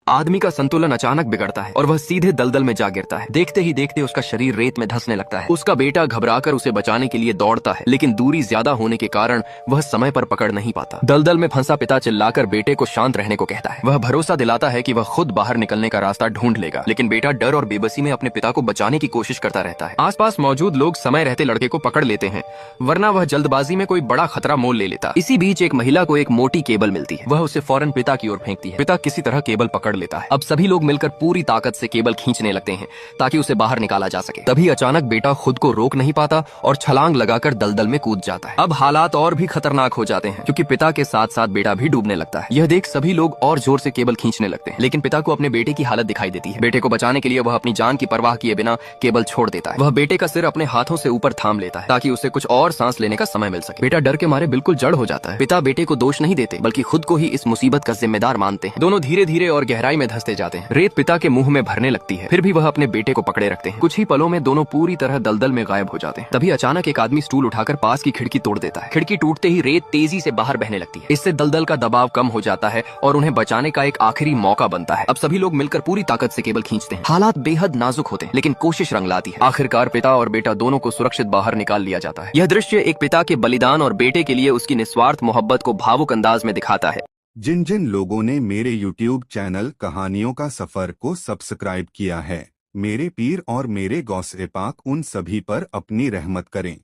आदमी का संतुलन अचानक बिगड़ता है और वह सीधे दलदल में जा गिरता है। देखते ही देखते उसका शरीर रेत में धंसने लगता है। उसका बेटा घबराकर उसे बचाने के लिए दौड़ता है, लेकिन दूरी ज्यादा होने के कारण वह समय पर पकड़ नहीं पाता। दलदल में फंसा पिता चिल्लाकर बेटे को शांत रहने को कहता है। वह भरोसा दिलाता है कि वह खुद बाहर निकलने का रास्ता ढूंढ लेगा, लेकिन बेटा डर और बेबसी में अपने पिता को बचाने की कोशिश करता रहता है। आसपास मौजूद लोग समय रहते लड़के को पकड़ लेते हैं, वरना वह जल्दबाजी में कोई बड़ा खतरा मोल ले लेता। इसी बीच एक महिला को एक मोटी केबल मिलती है। वह उसे फौरन पिता की ओर फेंकती है। पिता किसी तरह केबल पकड़ लेता है। अब सभी लोग मिलकर पूरी ताकत से केबल खींचने लगते हैं ताकि उसे बाहर निकाला जा सके। तभी अचानक बेटा खुद को रोक नहीं पाता और छलांग लगाकर दलदल में कूद जाता है। अब हालात और भी खतरनाक हो जाते हैं, क्योंकि पिता के साथ साथ बेटा भी डूबने लगता है। यह देख सभी लोग और जोर से केबल खींचने लगते हैं, लेकिन पिता को अपने बेटे की हालत दिखाई देती है। बेटे को बचाने के लिए वह अपनी जान की परवाह किए बिना केबल छोड़ देता है। वह बेटे का सिर अपने हाथों से ऊपर थाम लेता है ताकि उसे कुछ और सांस लेने का समय मिल सके। बेटा डर के मारे बिल्कुल जड़ हो जाता है। पिता बेटे को दोष नहीं देते, बल्कि खुद को ही इस मुसीबत का जिम्मेदार मानते हैं। दोनों धीरे धीरे और गहराई में धंसते जाते हैं। रेत पिता के मुंह में भरने लगती है, फिर भी वह अपने बेटे को पकड़े रखते हैं। कुछ ही पलों में दोनों पूरी तरह दलदल में गायब हो जाते हैं। तभी अचानक एक आदमी स्टूल उठाकर पास की खिड़की तोड़ देता है। खिड़की टूटते ही रेत तेजी से बाहर बहने लगती है। इससे दलदल का दबाव कम हो जाता है और उन्हें बचाने का एक आखिरी मौका बनता है। अब सभी लोग मिलकर पूरी ताकत से केबल खींचते हैं। हालात बेहद नाजुक होते हैं, लेकिन कोशिश रंग लाती है। आखिरकार पिता और बेटा दोनों को सुरक्षित बाहर निकाल लिया जाता है। यह दृश्य एक पिता के बलिदान और बेटे के लिए उसकी निस्वार्थ मोहब्बत को भावुक अंदाज में दिखाता है। जिन जिन लोगों ने मेरे YouTube चैनल कहानियों का सफर को सब्सक्राइब किया है, मेरे पीर और मेरे गौसे पाक उन सभी पर अपनी रहमत करें।